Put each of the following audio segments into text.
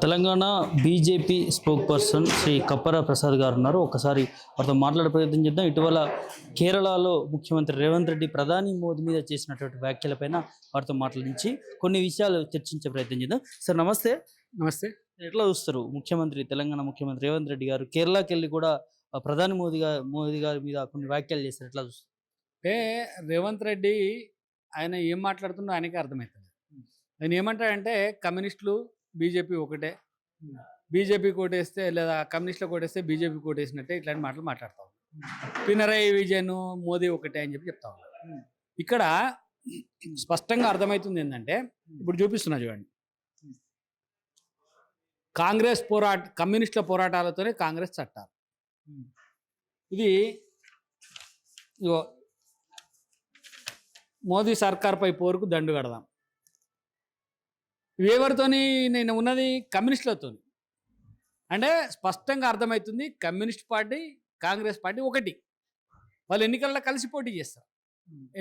Telangana BJP spokesperson Shri Kappara Prasad garu ఉన్నారు. ఒకసారి వారితో మాట్లాడే ప్రయత్నం చేద్దాం. ఇటీవల కేరళలో ముఖ్యమంత్రి రేవంత్ రెడ్డి ప్రధాని మోదీ మీద చేసినటువంటి వ్యాఖ్యలపైన వారితో మాట్లాడించి కొన్ని విషయాలు చర్చించే ప్రయత్నం చేద్దాం. సార్ నమస్తే. నమస్తే. ఎట్లా చూస్తారు తెలంగాణ ముఖ్యమంత్రి రేవంత్ రెడ్డి గారు కేరళకి వెళ్ళి కూడా ప్రధాని మోదీ గారి మీద కొన్ని వ్యాఖ్యలు చేస్తారు, ఎట్లా చూస్తారు? అంటే రేవంత్ రెడ్డి ఆయన ఏం మాట్లాడుతుండో ఆయనకే అర్థమవుతుంది. ఆయన ఏమంటాడంటే కమ్యూనిస్టులు బీజేపీ ఒకటే, బీజేపీ కోటేస్తే లేదా కమ్యూనిస్టులు కోటేస్తే బీజేపీ కోటేసినట్టే ఇట్లాంటి మాటలు మాట్లాడతాం. పినరయి విజయన్ మోదీ ఒకటే అని చెప్తా ఉన్నారు. ఇక్కడ స్పష్టంగా అర్థమవుతుంది ఏంటంటే, ఇప్పుడు చూపిస్తున్నా చూడండి, కమ్యూనిస్టుల పోరాటాలతోనే కాంగ్రెస్ చట్టాలు. ఇది ఇగో మోదీ సర్కార్పై పోరుకు దండు కడదాం. ఎవరితోని నేను ఉన్నది కమ్యూనిస్టులతో. అంటే స్పష్టంగా అర్థమవుతుంది కమ్యూనిస్ట్ పార్టీ కాంగ్రెస్ పార్టీ ఒకటి. వాళ్ళు ఎన్నికల్లో కలిసి పోటీ చేస్తారు,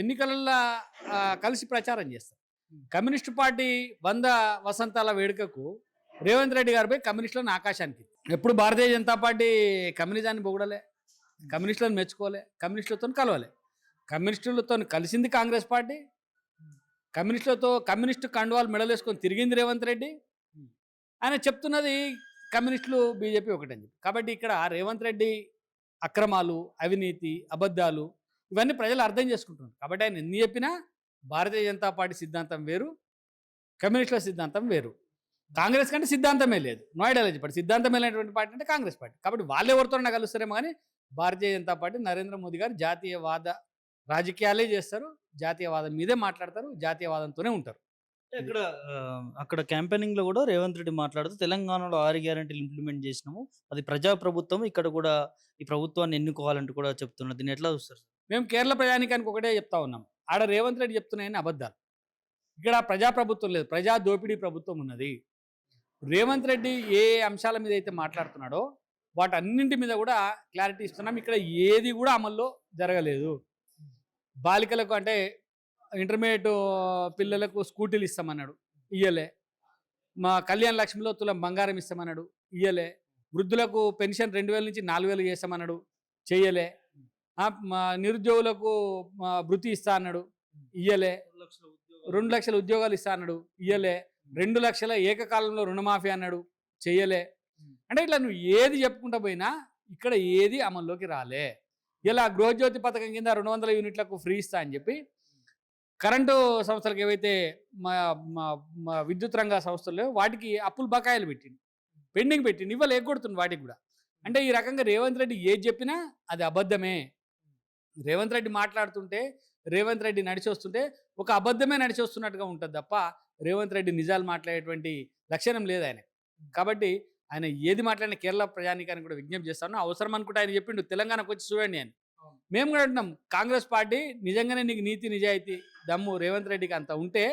ఎన్నికలలో కలిసి ప్రచారం చేస్తారు. కమ్యూనిస్ట్ పార్టీ 100 వసంతాల వేడుకకు రేవంత్ రెడ్డి గారిపై కమ్యూనిస్టులను ఆకాశానికి. ఎప్పుడు భారతీయ జనతా పార్టీ కమ్యూనిజాన్ని పొగడలే, కమ్యూనిస్టులను మెచ్చుకోలే, కమ్యూనిస్టులతో కలవలే. కమ్యూనిస్టులతో కలిసింది కాంగ్రెస్ పార్టీ, కమ్యూనిస్టు కండువాలు మెడలేసుకొని తిరిగింది రేవంత్ రెడ్డి. ఆయన చెప్తున్నది కమ్యూనిస్టులు బీజేపీ ఒకటని చెప్పి. కాబట్టి ఇక్కడ రేవంత్ రెడ్డి అక్రమాలు, అవినీతి, అబద్ధాలు ఇవన్నీ ప్రజలు అర్థం చేసుకుంటున్నారు. కాబట్టి ఆయన ఎన్ని చెప్పినా భారతీయ జనతా పార్టీ సిద్ధాంతం వేరు, కమ్యూనిస్టుల సిద్ధాంతం వేరు. కాంగ్రెస్ కంటే సిద్ధాంతమే లేదు. నోయిడాలో చెప్పాడు సిద్ధాంతమే లేనటువంటి పార్టీ అంటే కాంగ్రెస్ పార్టీ. కాబట్టి వాళ్ళు ఎవరితోనైనా కలుస్తారేమో కానీ భారతీయ జనతా పార్టీ నరేంద్ర మోదీ గారు జాతీయవాద రాజకీయాలే చేస్తారు, జాతీయవాదం మీదే మాట్లాడతారు, జాతీయవాదంతోనే ఉంటారు. అక్కడ క్యాంపెయినింగ్ లో కూడా రేవంత్ రెడ్డి మాట్లాడుతూ తెలంగాణలో 6 గ్యారెంటీలు ఇంప్లిమెంట్ చేసినాము, అది ప్రజా ప్రభుత్వం, ఇక్కడ కూడా ఈ ప్రభుత్వాన్ని ఎన్నుకోవాలంటూ కూడా చెప్తున్నారు. దీన్ని ఎట్లా చూస్తారు? మేము కేరళ ప్రజానికానికి ఒకటే చెప్తా ఉన్నాం, ఆడ రేవంత్ రెడ్డి చెప్తున్నాయని అబద్ధాలు. ఇక్కడ ప్రజాప్రభుత్వం లేదు, ప్రజా దోపిడీ ప్రభుత్వం ఉన్నది. రేవంత్ రెడ్డి ఏ అంశాల మీద అయితే మాట్లాడుతున్నాడో వాటన్నింటి మీద కూడా క్లారిటీ ఇస్తున్నాం. ఇక్కడ ఏది కూడా అమల్లో జరగలేదు. బాలికలకు అంటే ఇంటర్మీడియట్ పిల్లలకు స్కూటీలు ఇస్తామన్నాడు, ఇయ్యలే. మా కళ్యాణ లక్ష్మిలో తులం బంగారం ఇస్తామన్నాడు, ఇయ్యలే. వృద్ధులకు పెన్షన్ 2000 నుంచి 4000 చేస్తామన్నాడు, చెయ్యలే. మా నిరుద్యోగులకు భృతి ఇస్తా అన్నాడు, ఇయ్యలే. 2 లక్షల ఉద్యోగాలు ఇస్తా అన్నాడు, ఇయ్యలే. 2 లక్షల ఏకకాలంలో రుణమాఫీ అన్నాడు, చెయ్యలే. అంటే ఇట్లా నువ్వు ఏది చెప్పుకుంటా పోయినా ఇక్కడ ఏది అమల్లోకి రాలే. ఇలా గృహజ్యోతి పథకం కింద 200 యూనిట్లకు ఫ్రీ ఇస్తా అని చెప్పి కరెంటు సంస్థలకు ఏవైతే మా విద్యుత్ రంగ సంస్థలు వాటికి అప్పులు బకాయిలు పెట్టింది, పెండింగ్ పెట్టింది, ఇవాళ ఎగ్గొడుతుంది వాటికి కూడా. అంటే ఈ రకంగా రేవంత్ రెడ్డి ఏది చెప్పినా అది అబద్ధమే. రేవంత్ రెడ్డి మాట్లాడుతుంటే, రేవంత్ రెడ్డి నడిచి వస్తుంటే ఒక అబద్ధమే నడిచి వస్తున్నట్టుగా ఉంటుంది తప్ప రేవంత్ రెడ్డి నిజాలు మాట్లాడేటువంటి లక్షణం లేదు ఆయన. కాబట్టి ఆయన ఏది మాట్లాడిన కేరళ ప్రజానికానికి కూడా విజ్ఞప్తి చేస్తాను. అవసరం అనుకుంటే ఆయన చెప్పిండు తెలంగాణకు వచ్చి చూడండి అని. మేము కూడా అంటున్నాం, కాంగ్రెస్ పార్టీ నిజంగానే నీకు నీతి నిజాయితీ దమ్ము రేవంత్ రెడ్డికి అంత ఉంటే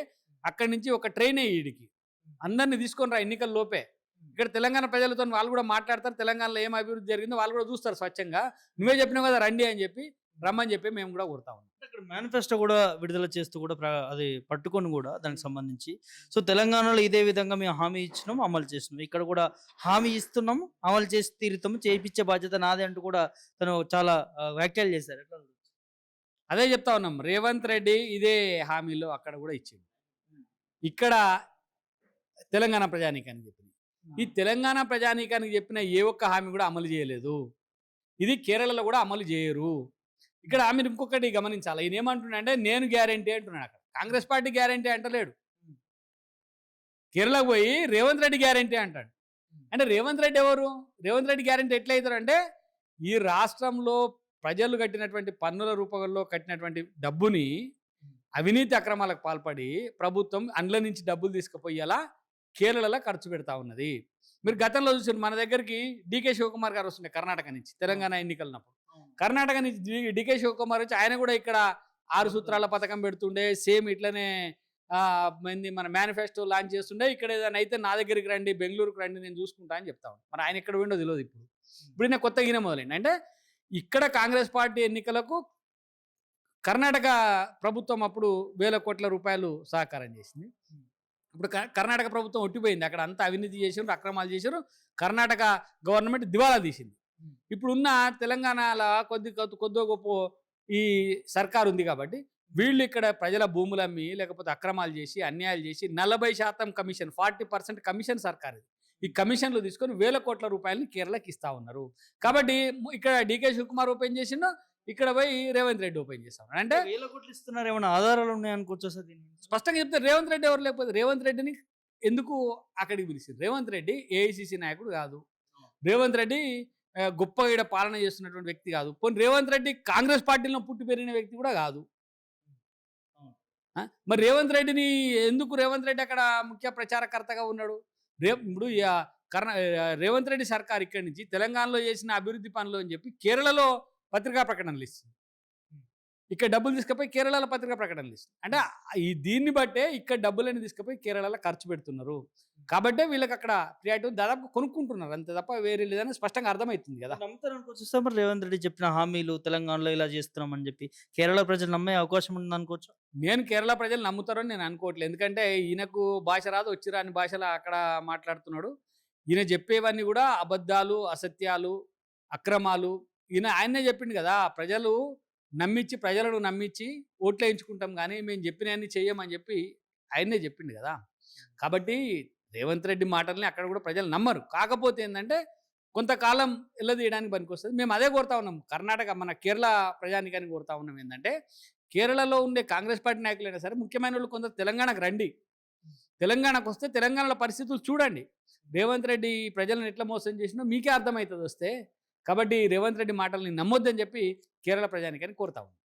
అక్కడి నుంచి ఒక ట్రైన్ వీడికి అందరినీ తీసుకొని రా ఎన్నికల లోపే. ఇక్కడ తెలంగాణ ప్రజలతో వాళ్ళు కూడా మాట్లాడతారు, తెలంగాణలో ఏం అభివృద్ధి జరిగిందో వాళ్ళు కూడా చూస్తారు స్వచ్ఛంగా. నువ్వే చెప్పినావు కదా రండి అని చెప్పి, రమ్మని చెప్పి మేము కూడా కోరుతా ఉన్నాం. ఇక్కడ మేనిఫెస్టో కూడా విడుదల చేస్తూ కూడా అది పట్టుకొని కూడా దానికి సంబంధించి సో తెలంగాణలో ఇదే విధంగా మేము హామీ ఇచ్చినాము, అమలు చేస్తున్నాం, ఇక్కడ కూడా హామీ ఇస్తున్నాము, అమలు చేసి తీరుతాము, చేయించే బాధ్యత నాదే అంటూ కూడా తను చాలా వ్యాఖ్యలు చేశారు. అదే చెప్తా ఉన్నాం, రేవంత్ రెడ్డి ఇదే హామీలో అక్కడ కూడా ఇచ్చింది, ఇక్కడ తెలంగాణ ప్రజానీకానికి చెప్పింది. ఈ తెలంగాణ ప్రజానీకానికి చెప్పిన ఏ ఒక్క హామీ కూడా అమలు చేయలేదు. ఇది కేరళలో కూడా అమలు చేయరు. ఇక్కడ మీరు ఇంకొకటి గమనించాలి, ఈయన ఏమంటున్నా అంటే నేను గ్యారెంటీ అంటున్నాడు. అక్కడ కాంగ్రెస్ పార్టీ గ్యారెంటీ అంటలేడు, కేరళకు పోయి రేవంత్ రెడ్డి గ్యారెంటీ అంటాడు. అంటే రేవంత్ రెడ్డి ఎవరు? రేవంత్ రెడ్డి గ్యారెంటీ ఎట్లా అవుతారంటే, ఈ రాష్ట్రంలో ప్రజలు కట్టినటువంటి పన్నుల రూపంలో కట్టినటువంటి డబ్బుని అవినీతి అక్రమాలకు పాల్పడి ప్రభుత్వం అండ్ల నుంచి డబ్బులు తీసుకుపోయి అలా కేరళలో ఖర్చు పెడతా ఉన్నది. మీరు గతంలో చూసారు, మన దగ్గరికి డీకే శివకుమార్ గారు వస్తుండే కర్ణాటక నుంచి తెలంగాణ ఎన్నికలన్నప్పుడు. కర్ణాటక నుంచి డీకే శివకుమార్ వచ్చి ఆయన కూడా ఇక్కడ 6 సూత్రాల పథకం పెడుతుండే, సేమ్ ఇట్లనే మన మేనిఫెస్టో లాంచ్ చేస్తుండే. ఇక్కడ ఏదైనా అయితే నా దగ్గరికి రండి, బెంగళూరుకు రండి, నేను చూసుకుంటా అని చెప్తా ఉన్నాను. మరి ఆయన ఎక్కడ పోయిండో తెలియదు. ఇప్పుడు ఈయన కొత్త ఈయన మొదలైంది. అంటే ఇక్కడ కాంగ్రెస్ పార్టీ ఎన్నికలకు కర్ణాటక ప్రభుత్వం అప్పుడు 1000 కోట్ల రూపాయలు సహకారం చేసింది. ఇప్పుడు కర్ణాటక ప్రభుత్వం ఒట్టిపోయింది, అక్కడ అంతా అవినీతి చేసారు, అక్రమాలు చేశారు, కర్ణాటక గవర్నమెంట్ దివాలా తీసింది. ఇప్పుడున్న తెలంగాణలో కొద్దిగా గొప్ప ఈ సర్కారు ఉంది కాబట్టి వీళ్ళు ఇక్కడ ప్రజల భూములు అమ్మి లేకపోతే అక్రమాలు చేసి అన్యాయాలు చేసి 40% కమిషన్, 40% కమిషన్ సర్కారు. ఈ కమిషన్లు తీసుకొని వేల కోట్ల రూపాయలని కేరళకి ఇస్తా ఉన్నారు. కాబట్టి ఇక్కడ డీకే శివకుమార్ ఓపెన్ చేసిండు, ఇక్కడ పోయి రేవంత్ రెడ్డి ఓపెన్ చేస్తా ఉన్నాడు. అంటే వేల కోట్లు ఇస్తున్నారు, ఏమైనా ఆధారాలు ఉన్నాయనుకోవచ్చు సార్ దీని మీద? స్పష్టంగా చెప్తే రేవంత్ రెడ్డి ఎవరు, లేకపోతే రేవంత్ రెడ్డిని ఎందుకు అక్కడికి పిలిచింది? రేవంత్ రెడ్డి ఏఐసిసి నాయకుడు కాదు, రేవంత్ రెడ్డి గొప్ప ఈడ పాలన చేస్తున్నటువంటి వ్యక్తి కాదు, పోనీ రేవంత్ రెడ్డి కాంగ్రెస్ పార్టీలో పుట్టి పెరిగిన వ్యక్తి కూడా కాదు. మరి రేవంత్ రెడ్డిని ఎందుకు రేవంత్ రెడ్డి అక్కడ ముఖ్య ప్రచారకర్తగా ఉన్నాడు? ఇప్పుడు రేవంత్ రెడ్డి సర్కార్ ఇక్కడి నుంచి తెలంగాణలో చేసిన అభివృద్ధి పనులు అని చెప్పి కేరళలో పత్రికా ప్రకటనలు ఇస్తుంది, ఇక్కడ డబ్బులు తీసుకుపోయి కేరళలో పత్రికా ప్రకటనలు ఇస్తుంది. అంటే దీన్ని బట్టే ఇక్కడ డబ్బులని తీసుకుపోయి కేరళలో ఖర్చు పెడుతున్నారు కాబట్టే వీళ్ళకి అక్కడ ప్రియారిటీ దాదాపు కొనుక్కుంటున్నారు, అంతే తప్ప వేరే లేదని స్పష్టంగా అర్థమవుతుంది కదా. నమ్ముతారు అనుకోవచ్చు సార్ మరి రేవంత్ రెడ్డి చెప్పిన హామీలు తెలంగాణలో ఇలా చేస్తున్నామని చెప్పి కేరళ ప్రజలు నమ్మే అవకాశం ఉంది అనుకోవచ్చు? నేను కేరళ ప్రజలు నమ్ముతారని నేను అనుకోవట్లేదు, ఎందుకంటే ఈయనకు భాష రాదు, వచ్చిరాని భాషలో అక్కడ మాట్లాడుతున్నాడు. ఈయన చెప్పేవన్నీ కూడా అబద్ధాలు, అసత్యాలు, అక్రమాలు. ఆయనే చెప్పిండు కదా, ప్రజలను నమ్మించి ఓట్లు వేయించుకుంటాం కానీ మేము చెప్పినవన్నీ చెయ్యమని చెప్పి ఆయనే చెప్పిండు కదా. కాబట్టి రేవంత్ రెడ్డి మాటల్ని అక్కడ కూడా ప్రజలు నమ్మరు. కాకపోతే ఏంటంటే కొంతకాలం ఎల్లదీయడానికి పనికొస్తుంది. మేము అదే కోరుతా ఉన్నాం, మన కేరళ ప్రజానికాన్ని కోరుతా ఉన్నాం ఏంటంటే, కేరళలో ఉండే కాంగ్రెస్ పార్టీ నాయకులైనా సరే ముఖ్యమైన వాళ్ళు కొందరు తెలంగాణకు రండి, తెలంగాణకు వస్తే తెలంగాణలో పరిస్థితులు చూడండి, రేవంత్ రెడ్డి ప్రజలను ఎట్లా మోసం చేసినా మీకే అర్థమవుతుంది వస్తే. కాబట్టి రేవంత్ రెడ్డి మాటల్ని నమ్మొద్దని చెప్పి కేరళ ప్రజానికాన్ని కోరుతా ఉన్నాం.